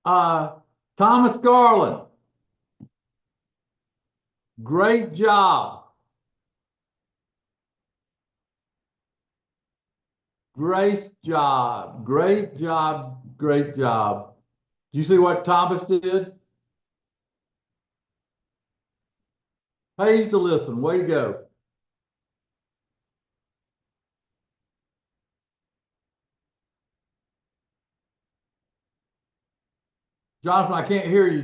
Thomas Garland, great job. Great job. Great job. Great job. Do you see what Thomas did? Pays to listen. Way to go. Jonathan, I can't hear you.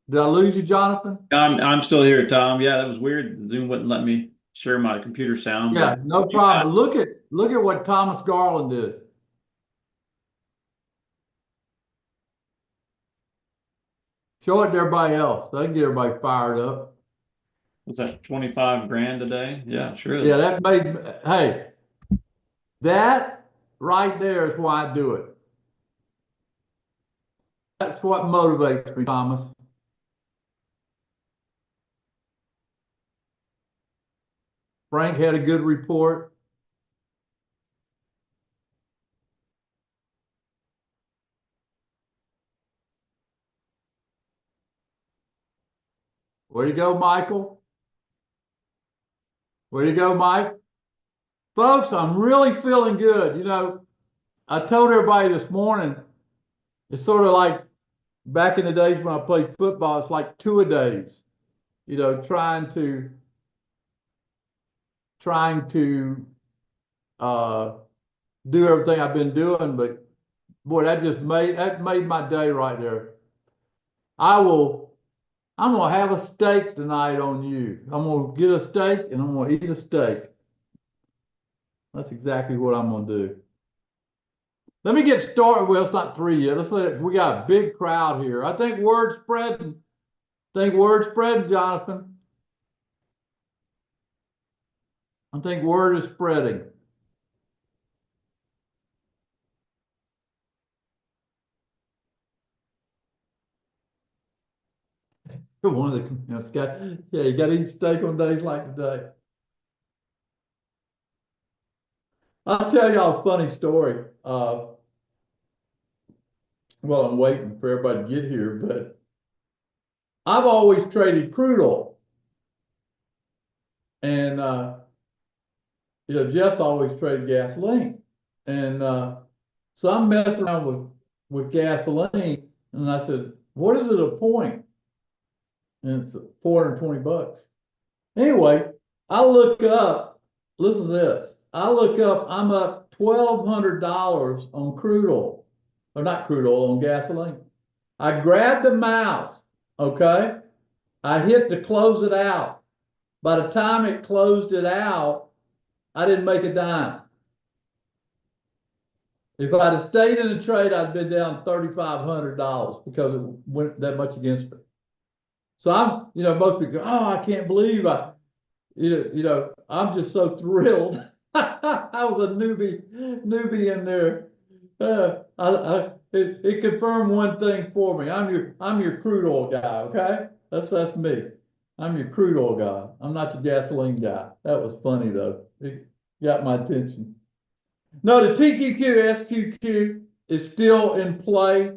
Did I lose you, Jonathan? I'm still here, Tom. Yeah, that was weird. Zoom wouldn't let me share my computer sound, Yeah, but no problem. Look at what Thomas Garland did. Show it to everybody else. They can get everybody fired up. was that 25 grand a day? Yeah, sure Yeah, is. that made, hey, that right there is why I do it. That's what motivates me, Thomas. Frank had a good report. Way to go, Michael. Way to go, Mike. Folks, I'm really feeling good. I told everybody this morning, it's sort of like back in the days when I played football, it's like two-a-days, trying to uh, do everything I've been doing, but boy, that made my day right there. I will I'm gonna have a steak tonight on you. I'm gonna get a steak and I'm gonna eat a steak. That's exactly what I'm gonna do. Let me get started. Well, it's not three yet. We got a big crowd here. I think word's spreading. Jonathan. I think word is spreading. One of the, yeah, you got to eat steak on days like today. I'll tell y'all a funny story. Well, I'm waiting for everybody to get here, but I've always traded crude oil, and Jeff's always traded gasoline, and so I'm messing around with gasoline, and I said, "What is it a point?" And it's $420. Anyway, I look up. Listen to this. I look up. I'm up $1,200 on crude oil, or not crude oil, on gasoline. I grabbed the mouse. Okay, I hit to close it out. By the time it closed it out, I didn't make a dime. If I'd have stayed in the trade, I'd been down $3,500 because it went that much against me. So most people go, "Oh, I can't believe I'm just so thrilled." I was a newbie in there. It confirmed one thing for me. I'm your crude oil guy. Okay, that's me. I'm your crude oil guy. I'm not your gasoline guy. That was funny though. It got my attention. No, the TQQ SQQ is still in play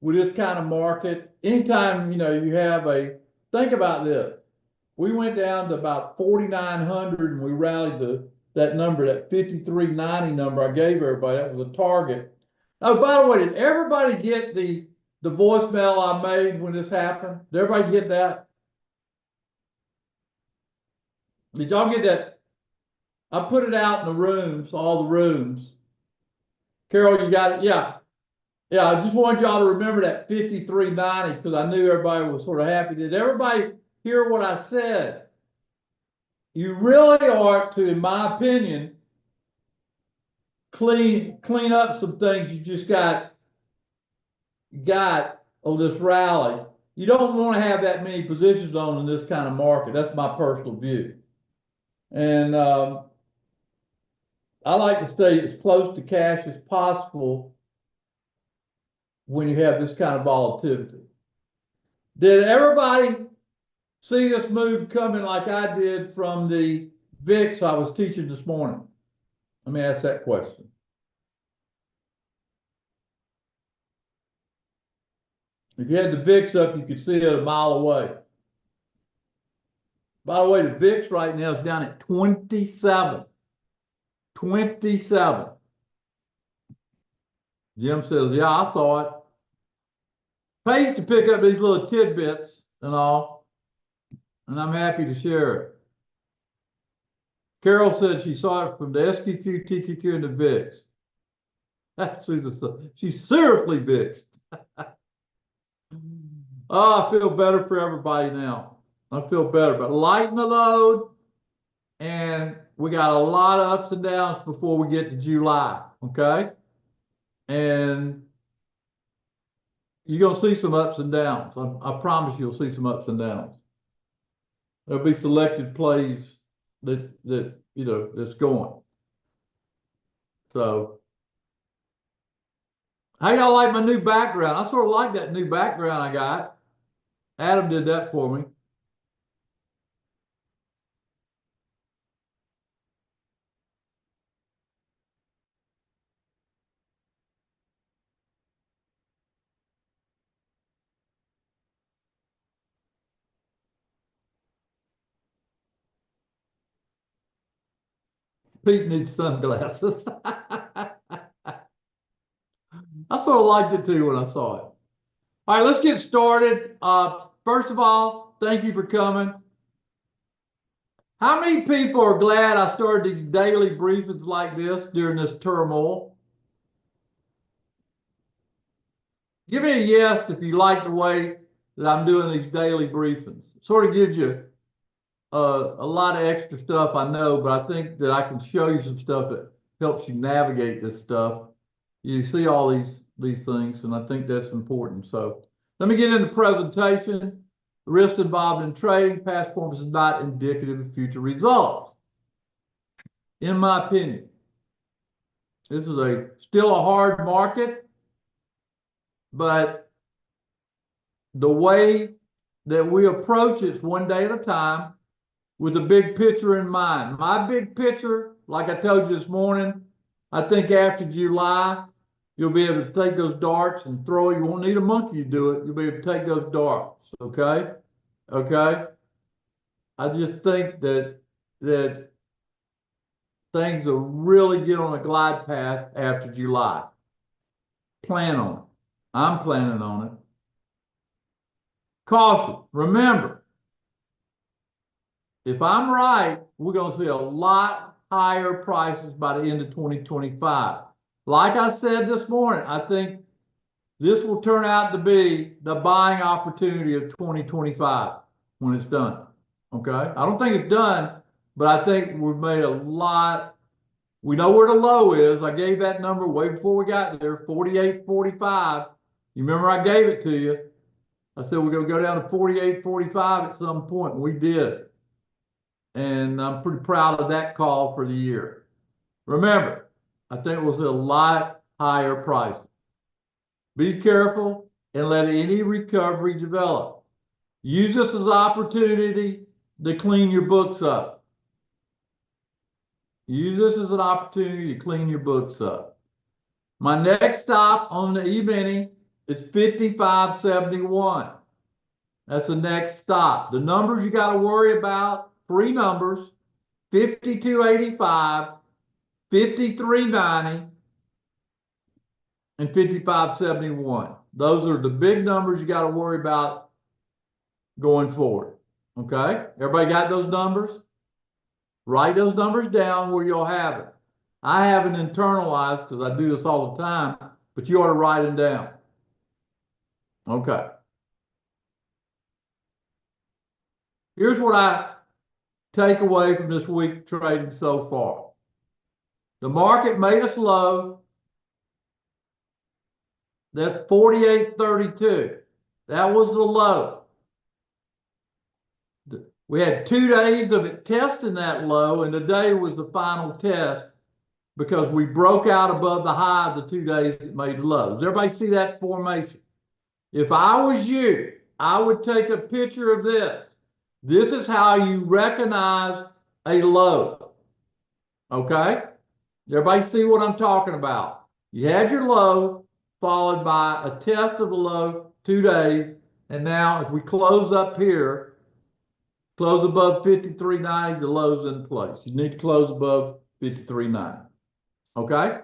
with this kind of market. Anytime you have think about this. We went down to about 4,900 and we rallied that number, that 5390 number I gave everybody. That was a target. Oh, by the way, did everybody get the voicemail I made when this happened? Did everybody get that? Did y'all get that? I put it out in the rooms, all the rooms. Carol, you got it? Yeah. Yeah, I just wanted y'all to remember that 5390 because I knew everybody was sort of happy. Did everybody hear what I said? You really ought to, in my opinion, clean up some things you just got on this rally. You don't want to have that many positions on in this kind of market. That's my personal view. And I like to stay as close to cash as possible when you have this kind of volatility. Did everybody see this move coming like I did from the VIX I was teaching this morning? Let me ask that question. If you had the VIX up, you could see it a mile away. By the way, the VIX right now is down at 27. 27. Jim says, yeah, I saw it. Pays to pick up these little tidbits and all, and I'm happy to share it. Carol said she saw it from the SQQ, TQQ, and the VIX. She's seriously VIXed. Oh, I feel better for everybody now. I feel better, but lighten the load, and we got a lot of ups and downs before we get to July, okay? And you're gonna see some ups and downs. I promise you'll see some ups and downs. There'll be selected plays that you know that's going. So, how y'all like my new background? I sort of like that new background I got. Adam did that for me. Pete needs sunglasses. I sort of liked it too when I saw it. All right, let's get started. First of all, thank you for coming. How many people are glad I started these daily briefings like this during this turmoil? Give me a yes if you like the way that I'm doing these daily briefings. Sort of gives you a lot of extra stuff, I know, but I think that I can show you some stuff that helps you navigate this stuff. You see all these things, and I think that's important. So let me get into presentation. The risk involved in trading, past performance is not indicative of future results. In my opinion, this is still a hard market, but the way that we approach it is one day at a time with the big picture in mind. My big picture, like I told you this morning, I think after July, you'll be able to take those darts and throw. You won't need a monkey to do it. You'll be able to take those darts. Okay? Okay? I just think that things will really get on a glide path after July. Plan on it. I'm planning on it. Caution. Remember, if I'm right, we're going to see a lot higher prices by the end of 2025. Like I said this morning, I think this will turn out to be the buying opportunity of 2025 when it's done. Okay? I don't think it's done, but I think we've made a lot. We know where the low is. I gave that number way before we got there, 48.45. You remember I gave it to you. I said we're going to go down to 48.45 at some point, and we did. And I'm pretty proud of that call for the year. Remember, I think we'll see a lot higher prices. Be careful and let any recovery develop. Use this as an opportunity to clean your books up. Use this as an opportunity to clean your books up. My next stop on the E-mini is 55.71. That's the next stop. The numbers you got to worry about, three numbers, 52.85, 53.90, and 55.71. Those are the big numbers you got to worry about going forward. Okay? Everybody got those numbers? Write those numbers down where you'll have it. I haven't internalized because I do this all the time, but you ought to write them down. Okay. Here's what I take away from this week trading so far. The market made us low. That's 48.32. That was the low. We had 2 days of it testing that low, and today was the final test because we broke out above the high of the 2 days that made low. Does everybody see that formation? If I was you, I would take a picture of this. This is how you recognize a low. Okay? Everybody see what I'm talking about? You had your low, followed by a test of the low, 2 days. And now if we close up here, close above 53.90, the low's in place. You need to close above 53.90. Okay?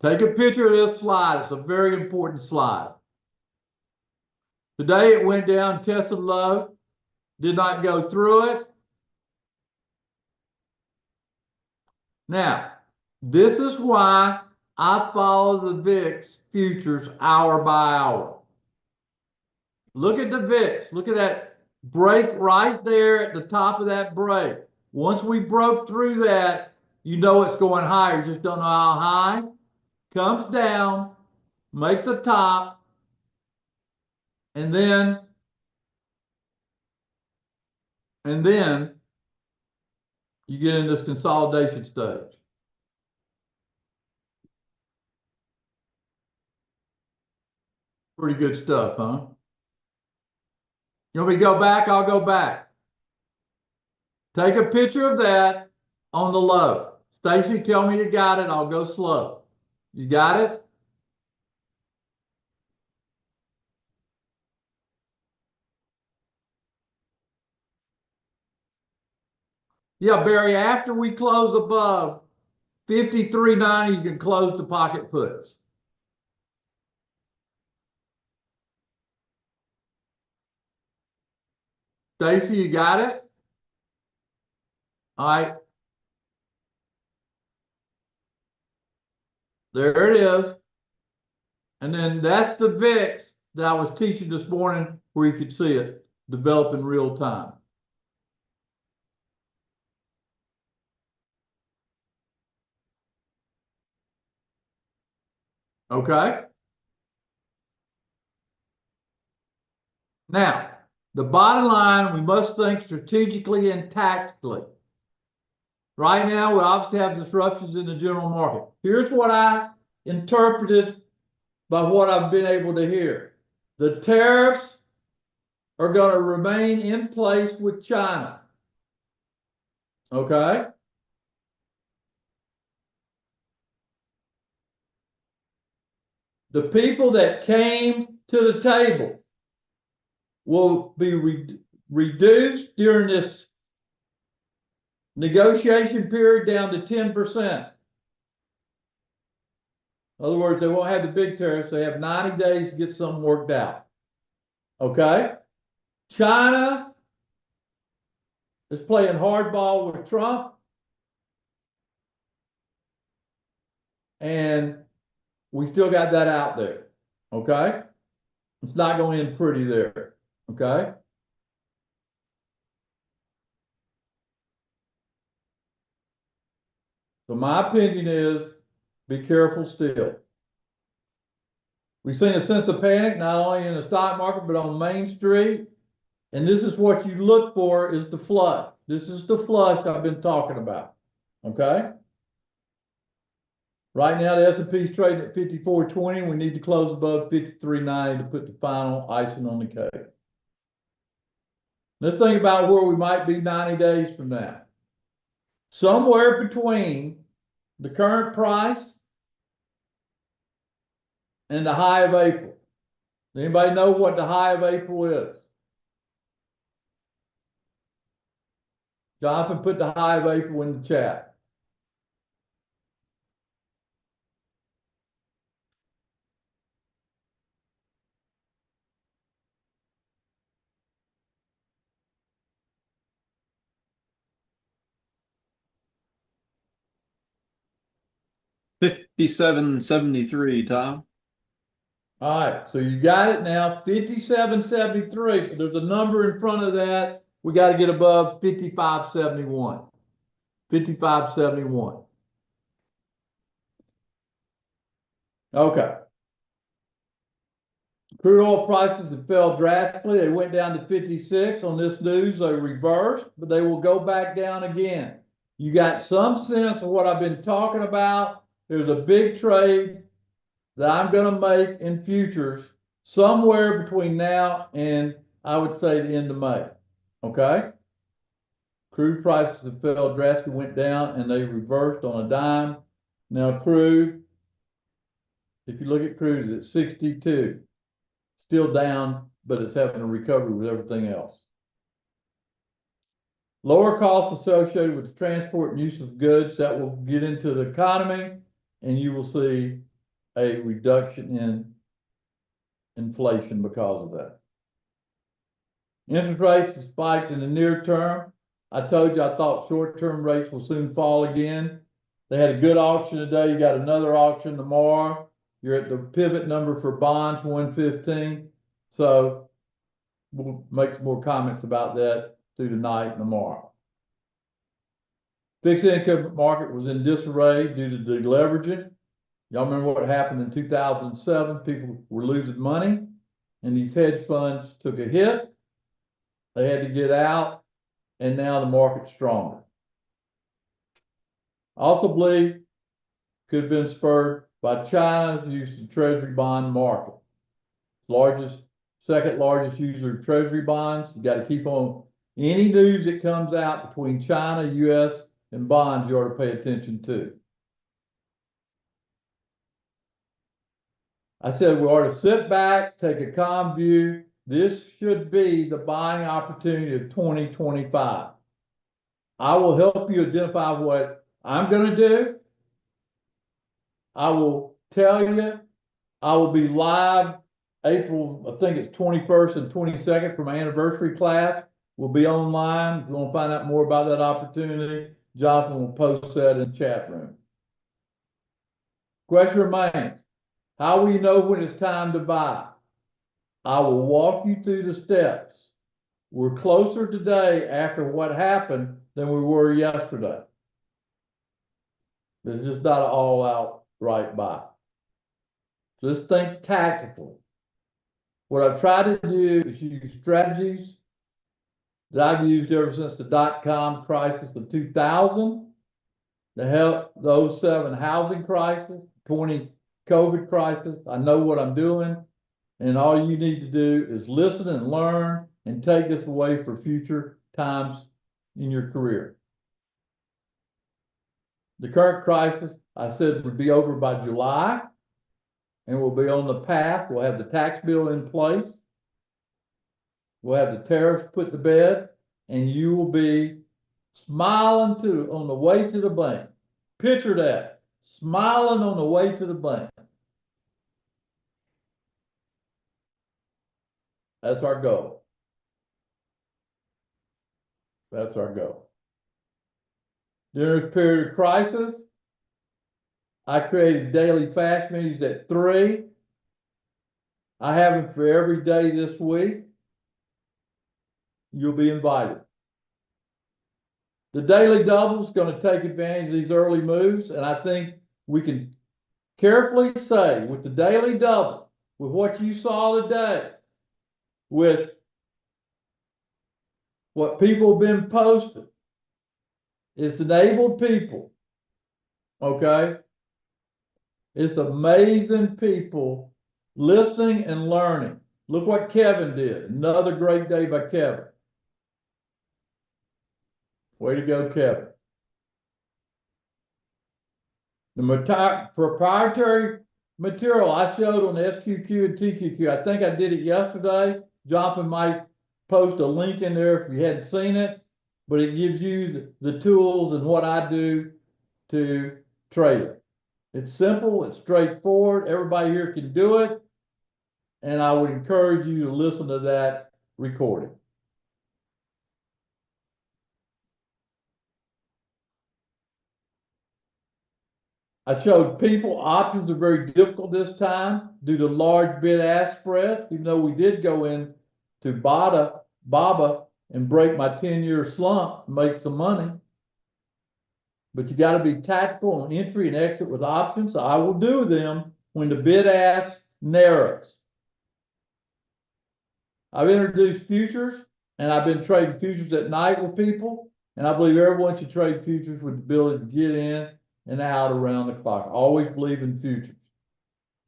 Take a picture of this slide. It's a very important slide. Today it went down, tested low, did not go through it. Now, this is why I follow the VIX futures hour by hour. Look at the VIX. Look at that break right there at the top of that break. Once we broke through that, you know it's going higher. You just don't know how high. Comes down, makes a top, and then you get in this consolidation stage. Pretty good stuff, huh? You want me to go back? I'll go back. Take a picture of that on the low. Stacy, tell me you got it. I'll go slow. You got it? Yeah, Barry, after we close above 53.90, you can close the pocket puts. Stacy, you got it? All right. There it is. And then that's the VIX that I was teaching this morning where you could see it develop in real time. Okay? Now, the bottom line, we must think strategically and tactically. Right now, we obviously have disruptions in the general market. Here's what I interpreted by what I've been able to hear. The tariffs are going to remain in place with China. Okay? The people that came to the table will be reduced during this negotiation period down to 10%. In other words, they won't have the big tariffs. They have 90 days to get something worked out. Okay? China is playing hardball with Trump. And we still got that out there. Okay? It's not going to end pretty there. Okay? So my opinion is be careful still. We've seen a sense of panic, not only in the stock market, but on Main Street. And this is what you look for is the flush. This is the flush I've been talking about. Okay? Right now, the S&P is trading at 54.20. We need to close above 53.90 to put the final icing on the cake. Let's think about where we might be 90 days from now. Somewhere between the current price and the high of April. Anybody know what the high of April is? Jonathan, put the high of April in the chat. $57.73, Tom. All right, so you got it now, 57.73, but there's a number in front of that. We got to get above 55.71. 55.71. Okay. Crude oil prices have fell drastically. They went down to 56 on this news. They reversed, but they will go back down again. You got some sense of what I've been talking about. There's a big trade that I'm going to make in futures somewhere between now and I would say the end of May. Okay? Crude prices have fell drastically, went down, and they reversed on a dime. Now crude If you look at crude, it's at 62. Still down, but it's having a recovery with everything else. Lower costs associated with the transport and use of goods that will get into the economy, and you will see a reduction in inflation because of that. Interest rates have spiked in the near term. I told you I thought short-term rates will soon fall again. They had a good auction today. You got another auction tomorrow. You're at the pivot number for bonds, 115. So we'll make some more comments about that through the night and tomorrow. Fixed income market was in disarray due to deleveraging. Y'all remember what happened in 2007? People were losing money and these hedge funds took a hit. They had to get out and now the market's stronger. I also believe could have been spurred by China's use of treasury bond market. Second largest user of treasury bonds. You got to keep on any news that comes out between China, US, and bonds you ought to pay attention to. I said we ought to sit back, take a calm view. This should be the buying opportunity of 2025. I will help you identify what I'm going to do. I will tell you, I will be live April, I think it's 21st and 22nd for my anniversary class. We'll be online. If you want to find out more about that opportunity, Jonathan will post that in the chat room. Question remains, how will you know when it's time to buy? I will walk you through the steps. We're closer today after what happened than we were yesterday. It's just not an all-out right buy. Just think tactically. What I've tried to do is use strategies that I've used ever since the dot-com crisis of 2000 to help the 07 housing crisis, 20 COVID crisis. I know what I'm doing, and all you need to do is listen and learn and take this away for future times in your career. The current crisis, I said, would be over by July, and we'll be on the path. We'll have the tax bill in place. We'll have the tariffs put to bed, and you will be smiling on the way to the bank. Picture that, smiling on the way to the bank. That's our goal. That's our goal. During this period of crisis, I created daily fast meetings at 3. I have them for every day this week. You'll be invited. The daily double is going to take advantage of these early moves, and I think we can carefully say with the daily double, with what you saw today, with what people have been posting, it's enabled people, okay? It's amazing people listening and learning. Look what Kevin did. Another great day by Kevin. Way to go, Kevin. The proprietary material I showed on the SQQ and TQQ, I think I did it yesterday. Jonathan might post a link in there if you hadn't seen it, but it gives you the tools and what I do to trade it. It's simple, it's straightforward, everybody here can do it, and I would encourage you to listen to that recording. I showed people options are very difficult this time due to large bid-ask spread, even though we did go in to BABA and break my 10-year slump and make some money. But you got to be tactical on entry and exit with options. So I will do them when the bid-ask narrows. I've introduced futures, and I've been trading futures at night with people, and I believe everyone should trade futures with the ability to get in and out around the clock. I always believe in futures.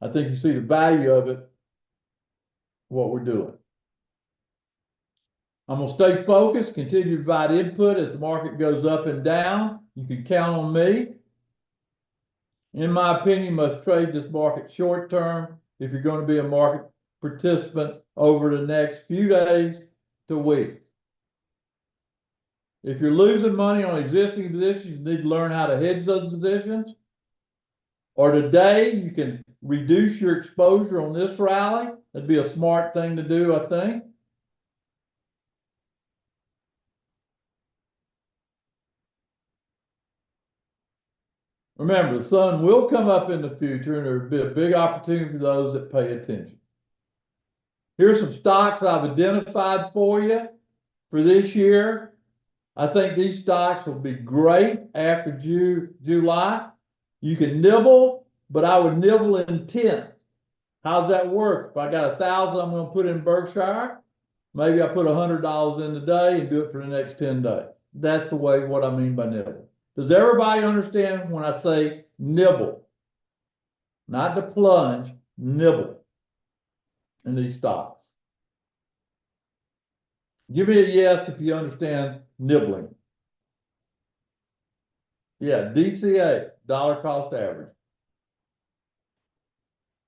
I think you see the value of it, what we're doing. I'm going to stay focused, continue to provide input as the market goes up and down. You can count on me. in my opinion, you must trade this market short term if you're going to be a market participant over the next few days to weeks. If you're losing money on existing positions, you need to learn how to hedge those positions. Or today, you can reduce your exposure on this rally. That'd be a smart thing to do, I think. Remember, the sun will come up in the future, and there'll be a big opportunity for those that pay attention. Here's some stocks I've identified for you for this year. I think these stocks will be great after July. You can nibble, but I would nibble in tenths. How's that work? If I got 1,000, I'm going to put in Berkshire. Maybe I put $100 in today and do it for the next 10 days. That's the way, what I mean by nibble. Does everybody understand when I say nibble? Not to plunge, nibble in these stocks. Give me a yes if you understand nibbling. Yeah, DCA, dollar cost average.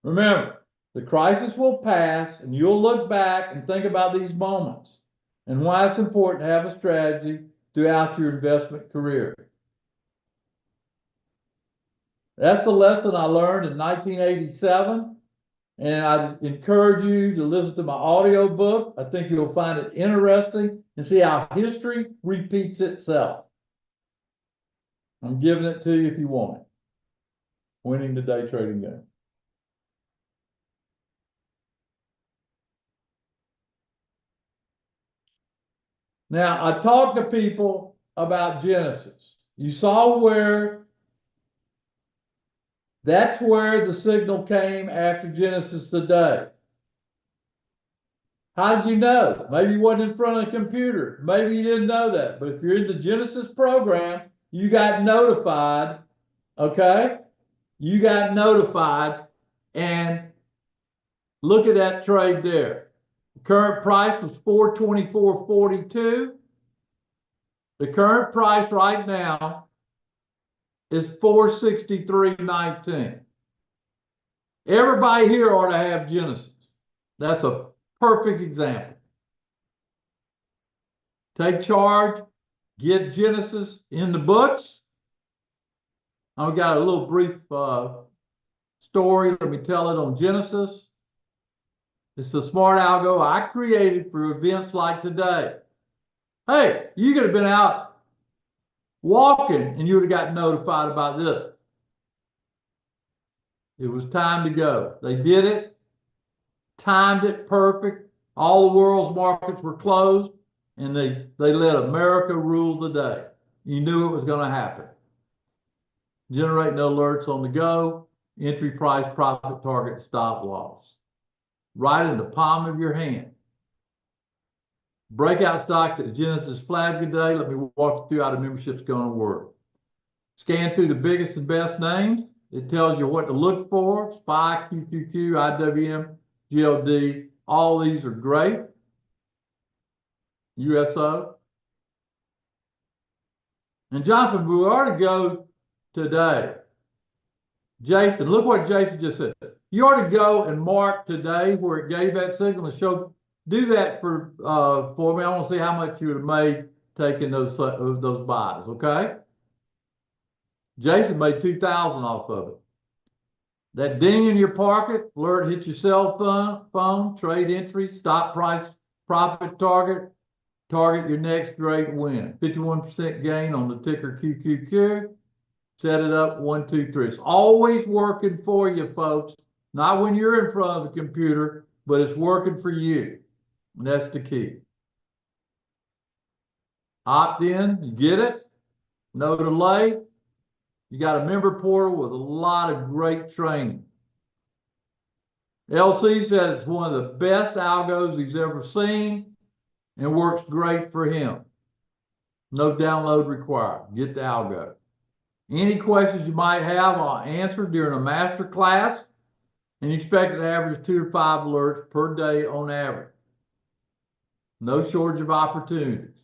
Remember, the crisis will pass and you'll look back and think about these moments and why it's important to have a strategy throughout your investment career. That's the lesson I learned in 1987, and I encourage you to listen to my audio book. I think you'll find it interesting and see how history repeats itself. I'm giving it to you if you want it. Winning the day trading game. Now, I talked to people about Genesis. You saw where that's where the signal came after Genesis today. How did you know? Maybe you wasn't in front of a computer. Maybe you didn't know that. But if you're in the Genesis program, you got notified, okay? You got notified, and look at that trade there. The current price was $424.42. The current price right now is $463.19. Everybody here ought to have Genesis. That's a perfect example. Take charge, get Genesis in the books. I've got a little brief story. Let me tell it on Genesis. It's the smart algo I created for events like today. Hey, you could have been out walking and you would have got notified about this. It was time to go. They did it, timed it perfect. All the world's markets were closed, and they let America rule the day. You knew it was going to happen. Generating alerts on the go, entry price, profit target, stop loss. Right in the palm of your hand. Breakout stocks at Genesis flag today. Let me walk you through how the membership's going to work. Scan through the biggest and best names. It tells you what to look for. SPY, QQQ, IWM, GLD. All these are great. USO. And Jonathan, we ought to go today. Jason, look what Jason just said. You ought to go and mark today where it gave that signal and show. Do that for me. I want to see how much you would have made taking those buys. Okay. Jason made 2,000 off of it. That ding in your pocket, alert hit your cell phone, trade entry, stop price, profit target your next great win. 51% gain on the ticker QQQ. Set it up 1, 2, 3. It's always working for you, folks. Not when you're in front of the computer, but it's working for you. And that's the key. Opt in, you get it. No delay. You got a member portal with a lot of great training. LC said it's one of the best algos he's ever seen and works great for him. No download required. Get the algo. Any questions you might have, I'll answer during a master class, and you expect to average 2 to 5 alerts per day on average. No shortage of opportunities.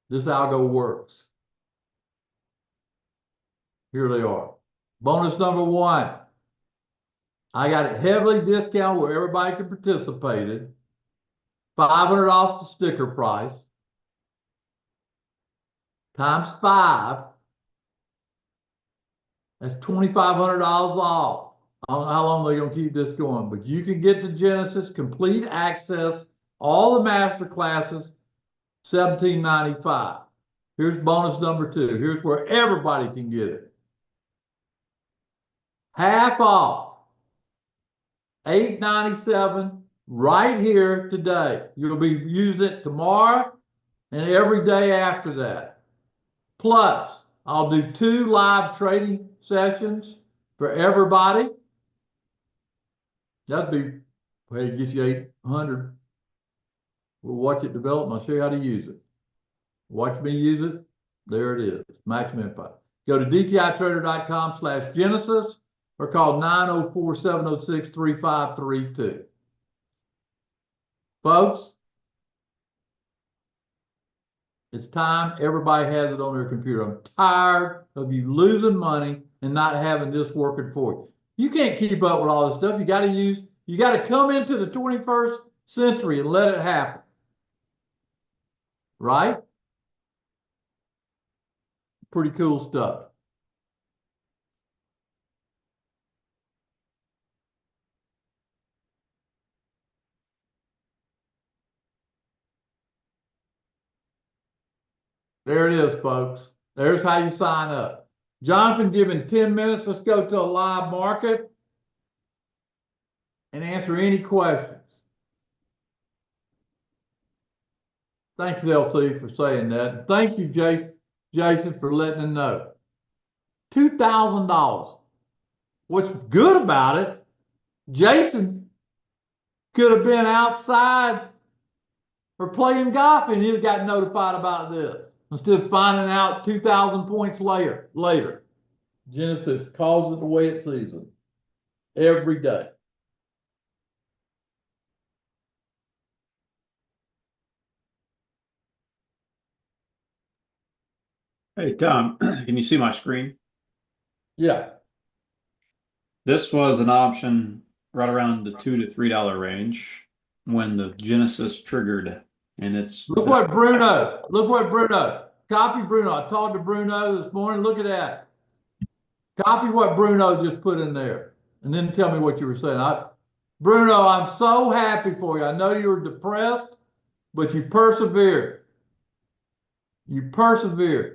This algo works. Here they are. Bonus number one. I got it heavily discounted where everybody can participate in. $500 off the sticker price. Times 5. That's $2,500 off. I don't know how long they're gonna keep this going, but you can get the Genesis complete access, all the master classes, $17.95. Here's bonus number two. Here's where everybody can get it. Half off. $8.97 right here today. You'll be using it tomorrow and every day after that. Plus, I'll do 2 live trading sessions for everybody. That'd be, well, it gets you 800. We'll watch it develop and I'll show you how to use it. Watch me use it. There it is. Maximum impact. Go to dtitrader.com/Genesis or call 904-706-3532. Folks, it's time everybody has it on their computer. I'm tired of you losing money and not having this working for you. You can't keep up with all this stuff. You got to come into the 21st century and let it happen. Right? Pretty cool stuff. There it is, folks. There's how you sign up. Jonathan, given 10 minutes, let's go to a live market and answer any questions. Thanks, LT, for saying that. Thank you, Jason, for letting them know. $2,000. What's good about it, Jason could have been outside or playing golf and he'd have got notified about this instead of finding out 2,000 points later. Genesis calls it the way it sees it every day. Hey, Tom, can you see my screen? Yeah. This was an option right around the $2 to $3 range when the Genesis triggered, and it's Look what Bruno. Copy Bruno. I talked to Bruno this morning. Look at that. Copy what Bruno just put in there, and then tell me what you were saying. Bruno, I'm so happy for you. I know you were depressed, but you persevered. You persevered.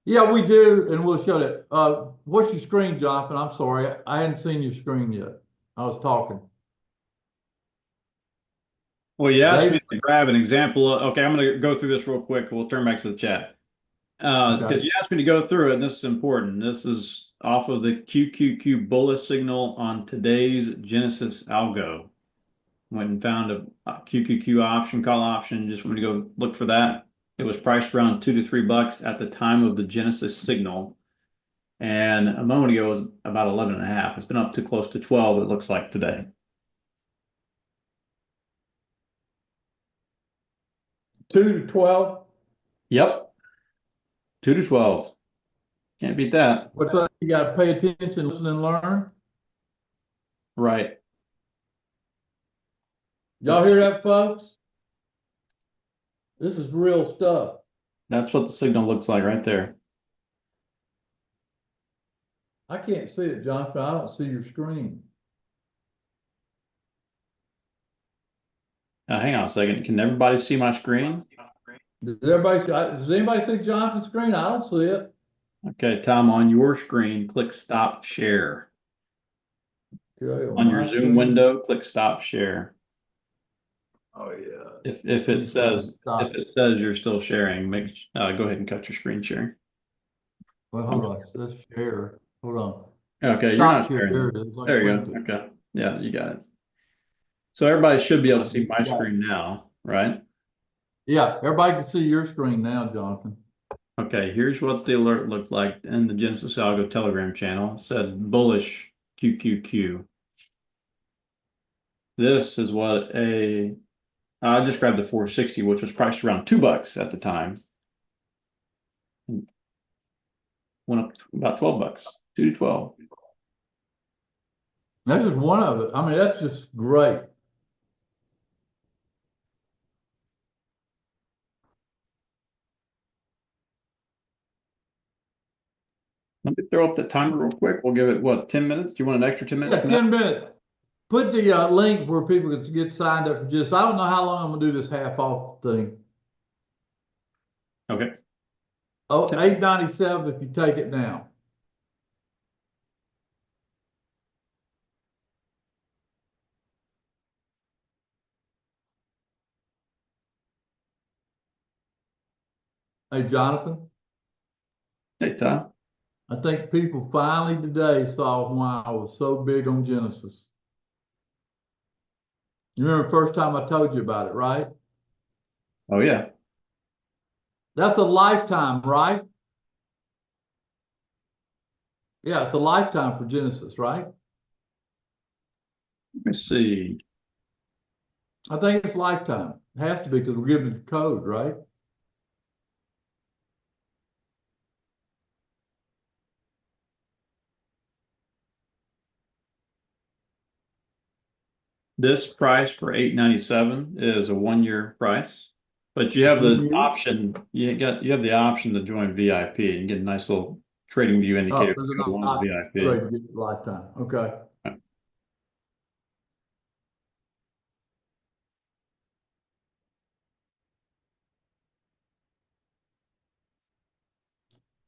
Yeah, we do, and we'll show that. What's your screen, Jonathan? I'm sorry, I hadn't seen your screen yet. I was talking. Well, you asked me to grab an example. Okay, I'm going to go through this real quick. We'll turn back to the chat. Because you asked me to go through it, and this is important. This is off of the QQQ bullish signal on today's Genesis algo. Went and found a QQQ option, call option. Just want to go look for that. It was priced around $2 to $3 at the time of the Genesis signal. And a moment ago it was about 11.5. It's been up to close to 12, it looks like today. $2 to 12? Yep. 2 to 12. Can't beat that. What's that? You got to pay attention, listen, and learn. Right. Y'all hear that, folks? This is real stuff. That's what the signal looks like right there. I can't see it, Jonathan. I don't see your screen. Hang on a second. Can everybody see my screen? Does anybody see Jonathan's screen? I don't see it. Okay, Tom, on your screen, click stop share. Okay, On your Zoom window, click stop share. Oh yeah. If it says you're still sharing, go ahead and cut your screen sharing. Well, hold on. Let's share. Hold on. Okay, you're not Here, sharing. there it is. There you go. Okay. Yeah, you got it. So everybody should be able to see my screen now, right? Yeah, everybody can see your screen now, Jonathan. Okay, here's what the alert looked like in the Genesis Algo Telegram channel. It said bullish QQQ. This is what I just grabbed the 460, which was priced around $2 at the time. went up about $12, 2 to 12. That's just one of it. I mean, that's just great. Let me throw up the timer real quick. We'll give it what, 10 minutes? Do you want an extra 10 minutes? Yeah, from now? 10 minutes. Put the link where people can get signed up for just, I don't know how long I'm gonna do this half off thing. Okay. Oh, $8.97 if you take it now. Hey, Jonathan, Hey, Tom. I think people finally today saw why I was so big on Genesis. You remember the first time I told you about it, right? Oh, yeah. That's a lifetime, right? Yeah, it's a lifetime for Genesis, right? Let me see. I think it's lifetime. It has to be because we're giving the code, right? This price for $8.97 is a 1-year price, but you have the option. You have the option to join VIP and get a nice little trading view indicator Oh, there's to go an along with VIP. great to get lifetime. Okay.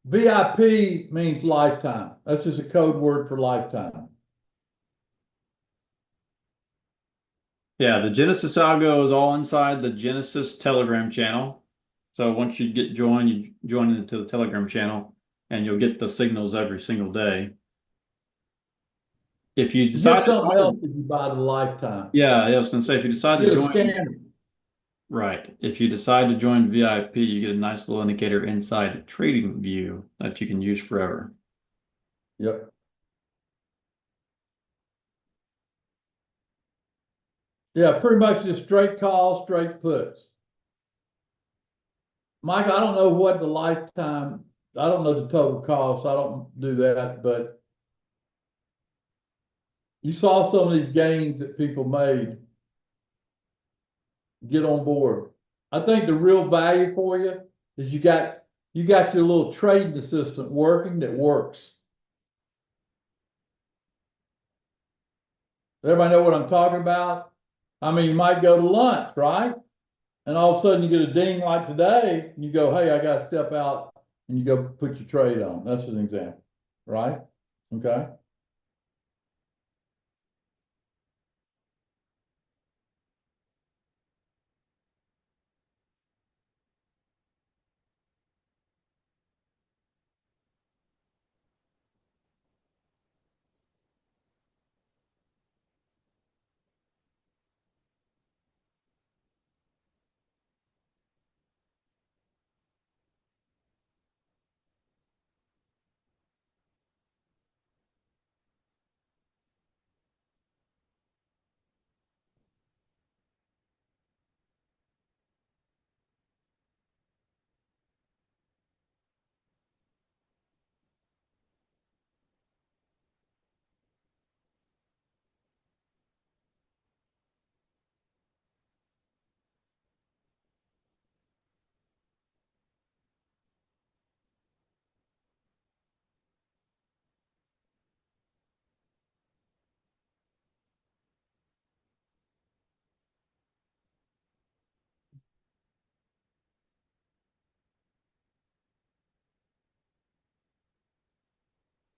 VIP means lifetime. That's just a code word for lifetime. Yeah, the Genesis algo is all inside the Genesis Telegram channel. So once you get joined, you join into the Telegram channel and you'll get the signals every single day. If you You decide get to something else join, if you buy the lifetime. yeah, I was going to say, if you decide You to get a join, scanner. right, if you decide to join VIP, you get a nice little indicator inside Trading View that you can use forever. Yep. Yeah, pretty much just straight calls, straight puts. Mike, I don't know what the lifetime, I don't know the total cost. I don't do that, but you saw some of these gains that people made. Get on board. I think the real value for you is you got your little trading assistant working that works. Everybody know what I'm talking about? I mean, you might go to lunch, right? And all of a sudden you get a ding like today, and you go, hey, I gotta step out, and you go put your trade on. That's an example, right? Okay.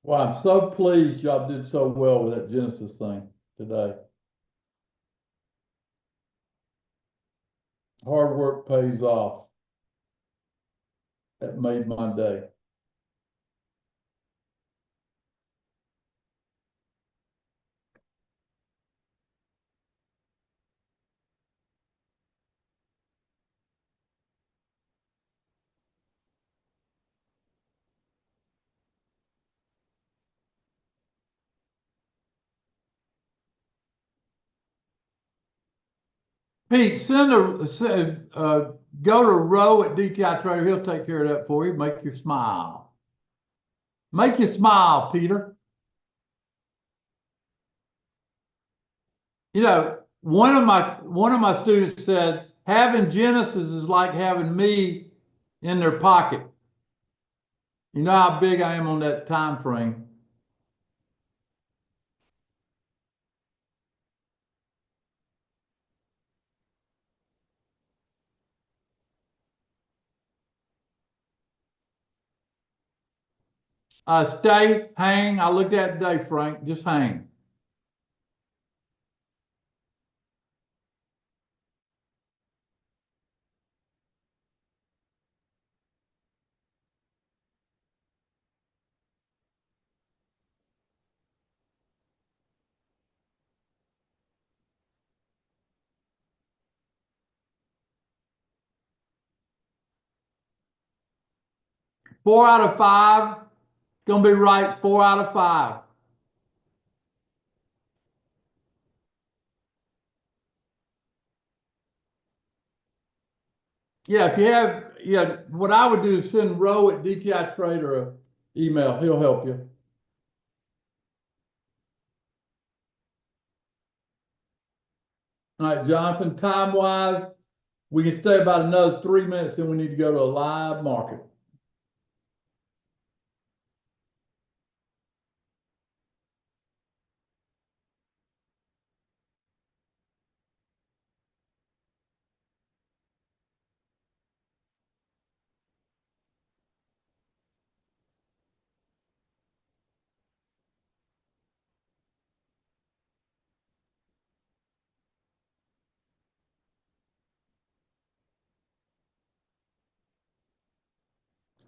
Well, I'm so pleased y'all did so well with that Genesis thing today. Hard work pays off. That made my day. Pete, go to Roe at DTI Trader. He'll take care of that for you. Make you smile. Make you smile, Peter. You know, one of my students said having Genesis is like having me in their pocket. You know how big I am on that time frame. Stay, hang. I looked at it today, Frank. Just hang. Four out of five. Gonna be right. 4 out of 5. Yeah, if you have, yeah, what I would do is send Roe at DTI Trader a email. He'll help you. All right, Jonathan, time wise, we can stay about another 3 minutes, then we need to go to a live market.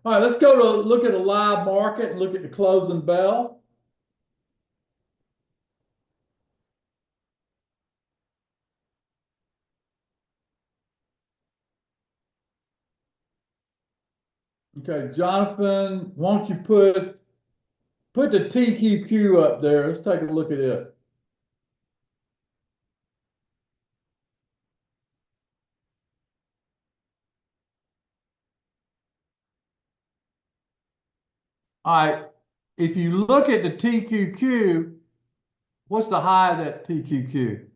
All right, let's go to look at a live market and look at the closing bell. Okay, Jonathan, why don't you put the TQQ up there? Let's take a look at it. All right, if you look at the TQQ, what's the high of that TQQ?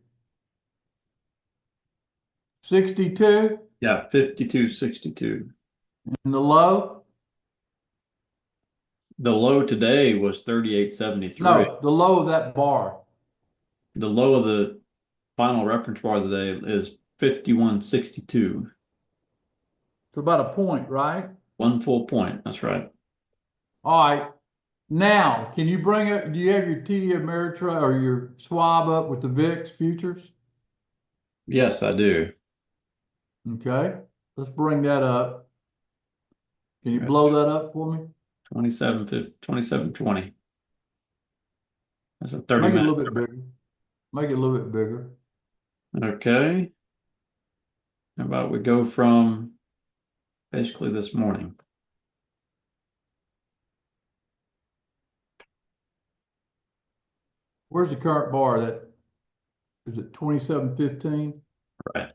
62? Yeah, 52.62. And the low? The low today was 38.73. No, the low of that bar. The low of the final reference bar today is 51.62. So about a point, right? 1 full point. That's right. All right. Now, can you bring up, do you have your TD Ameritrade or your Schwab up with the VIX futures? Yes, I do. Okay, let's bring that up. Can you blow that up for me? 27.20. That's a 30 Make it a minute. little bit bigger. Make it a little bit bigger. Okay. How about we go from basically this morning? Where's the current bar? That is it 27.15? Right.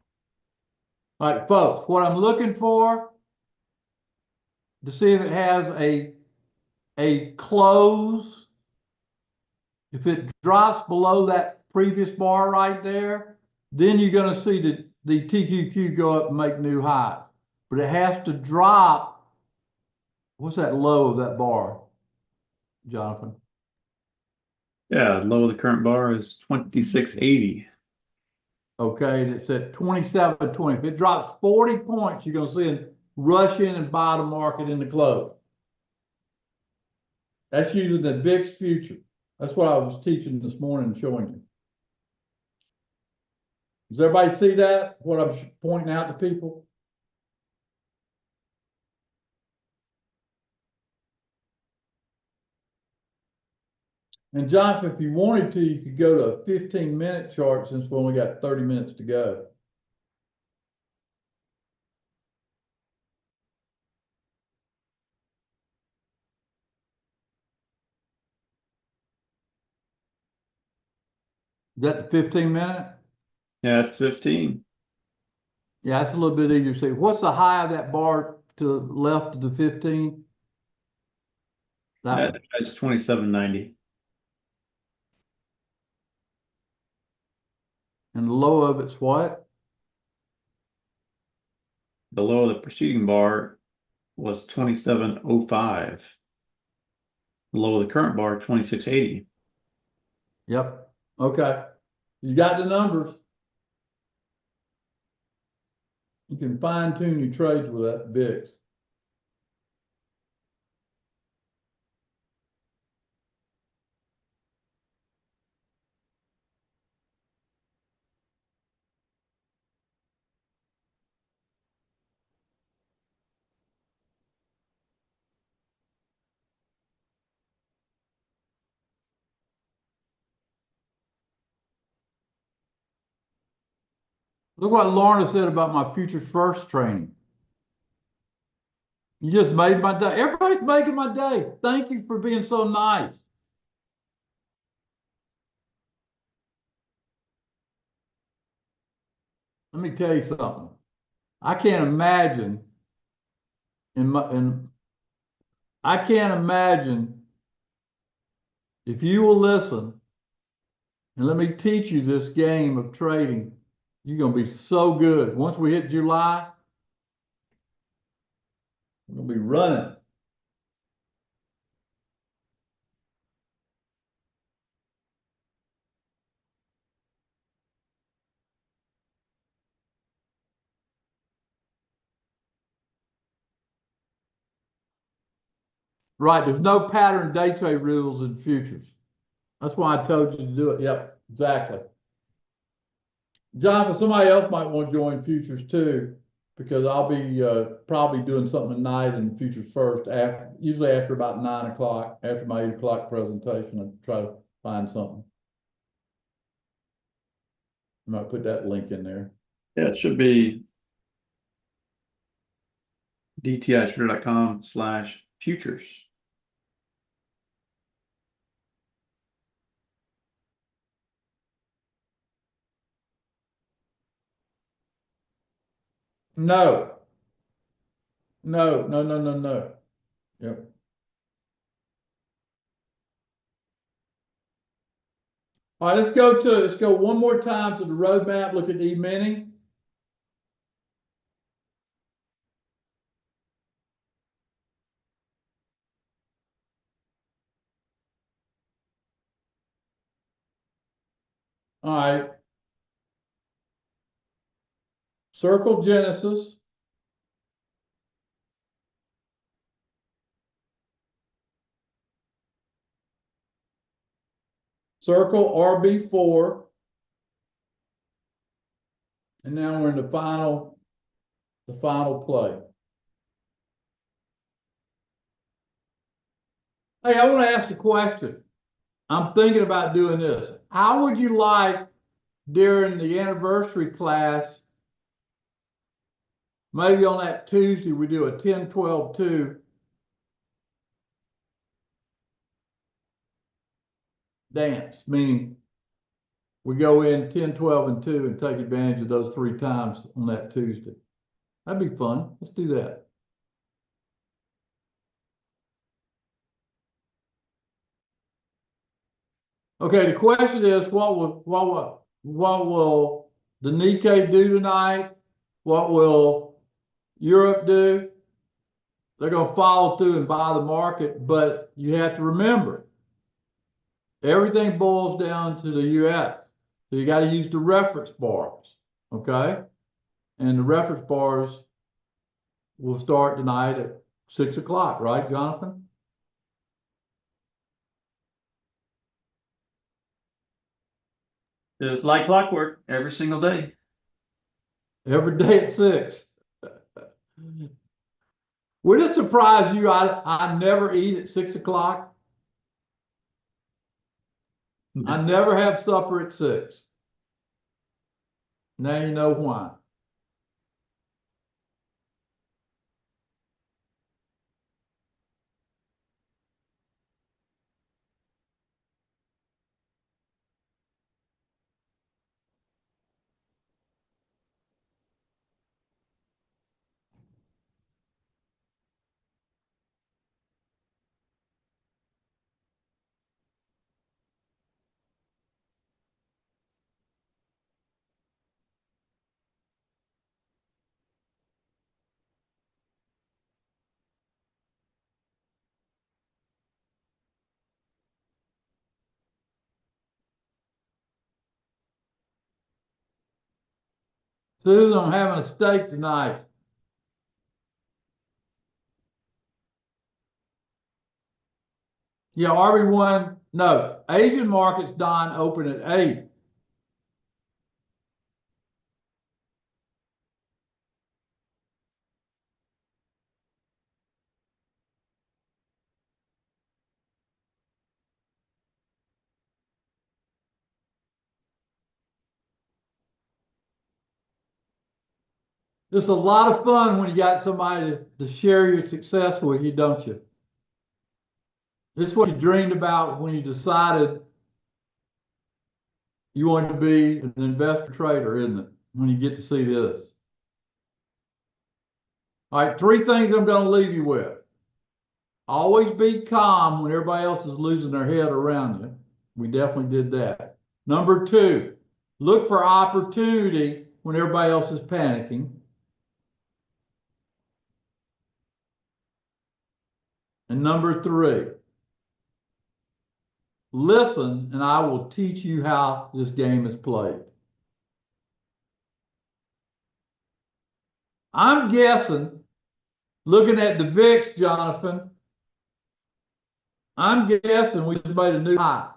All right, folks, what I'm looking for to see if it has a close. If it drops below that previous bar right there, then you're going to see the TQQ go up and make new highs. But it has to drop. What's that low of that bar, Jonathan? Yeah, low of the current bar is 26.80. Okay, and it's at 27.20. If it drops 40 points, you're going to see it rush in and buy the market in the close. That's using the VIX future. That's what I was teaching this morning and showing you. Does everybody see that? What I'm pointing out to people? And Jonathan, if you wanted to, you could go to a 15-minute chart since we only got 30 minutes to go. Is that the 15-minute? Yeah, it's 15. Yeah, that's a little bit easier to see. What's the high of that bar to the left of the 15? That one. That's 27.90. And the low of it's what? The low of the preceding bar was 27.05. The low of the current bar, 26.80. Yep. Okay. You got the numbers. You can fine tune your trades with that VIX. Look what Lorna said about my Futures First training. You just made my day. Everybody's making my day. Thank you for being so nice. Let me tell you something. I can't imagine in I can't imagine if you will listen and let me teach you this game of trading, you're gonna be so good. Once we hit July, we're gonna be running. Right, there's no pattern day trade rules in futures. That's why I told you to do it. Yep, exactly. Jonathan, somebody else might want to join futures too, because I'll be probably doing something at night in futures first, usually after about 9 o'clock, after my 8 o'clock presentation, I try to find something. I might put that link in there. Yeah, it should be dtitrader.com/futures. No, no, no, no, no, no. Yep. All right, let's go one more time to the roadmap, look at E-mini. All right. Circle Genesis. Circle RB4. And now we're in the final play. Hey, I want to ask a question. I'm thinking about doing this. How would you like during the anniversary class, maybe on that Tuesday, we do a 10-12-2 dance, meaning we go in 10, 12, and 2 and take advantage of those 3 times on that Tuesday. That'd be fun. Let's do that. Okay, the question is, what will the Nikkei do tonight? What will Europe do? They're going to follow through and buy the market, but you have to remember, everything boils down to the US. So you got to use the reference bars, okay? And the reference bars will start tonight at 6 o'clock, right, Jonathan? It's like clockwork every single day. Every day at 6. Would it surprise you I never eat at 6 o'clock? I never have supper at 6. Now you know why. Susan, I'm having a steak tonight. Yeah, RB1, no, Asian markets, Don, open at 8. It's a lot of fun when you got somebody to share your success with you, don't you? This is what you dreamed about when you decided you wanted to be an investor trader, isn't it? When you get to see this. All right, 3 things I'm going to leave you with. Always be calm when everybody else is losing their head around you. We definitely did that. Number 2, look for opportunity when everybody else is panicking. And number 3, listen and I will teach you how this game is played. I'm guessing, looking at the VIX, Jonathan, I'm guessing we just made a new high.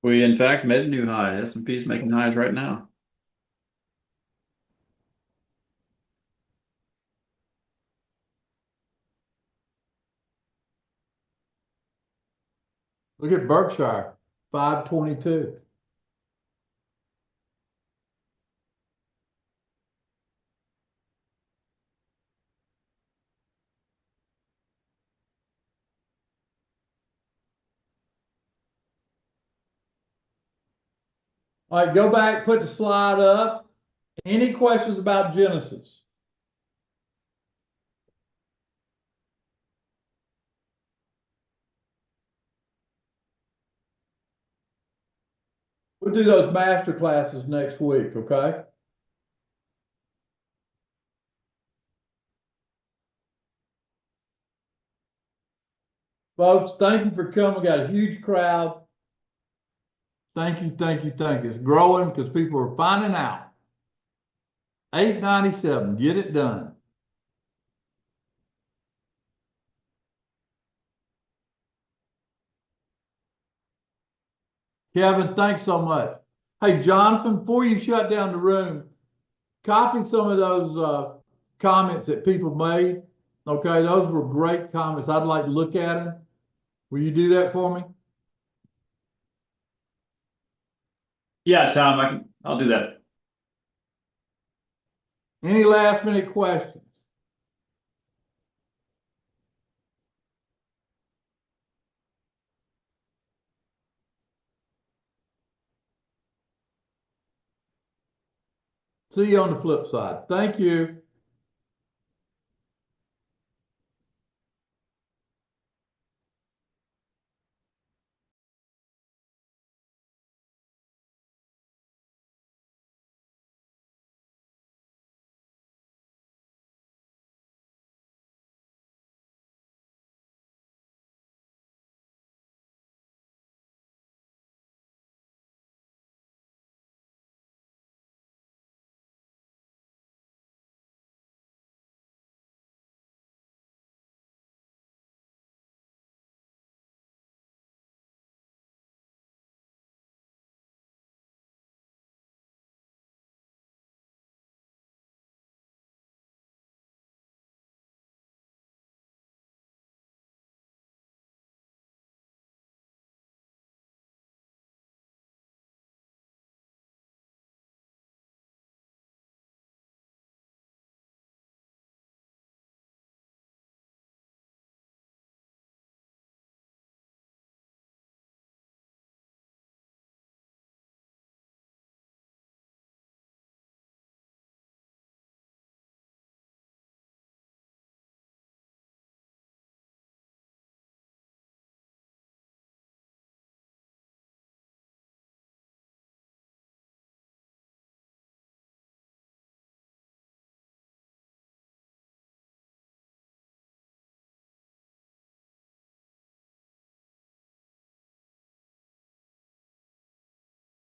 We in fact made a new high. S&P is making highs right now. Look at Berkshire, 522. All right, go back, put the slide up. Any questions about Genesis? We'll do those master classes next week, okay? Folks, thank you for coming. We got a huge crowd. Thank you, thank you, thank you. It's growing because people are finding out. 897, get it done. Kevin, thanks so much. Hey, Jonathan, before you shut down the room, copy some of those comments that people made. Okay, those were great comments. I'd like to look at them. Will you do that for me? Yeah, Tom, I'll do that. Any last minute questions? See you on the flip side. Thank you.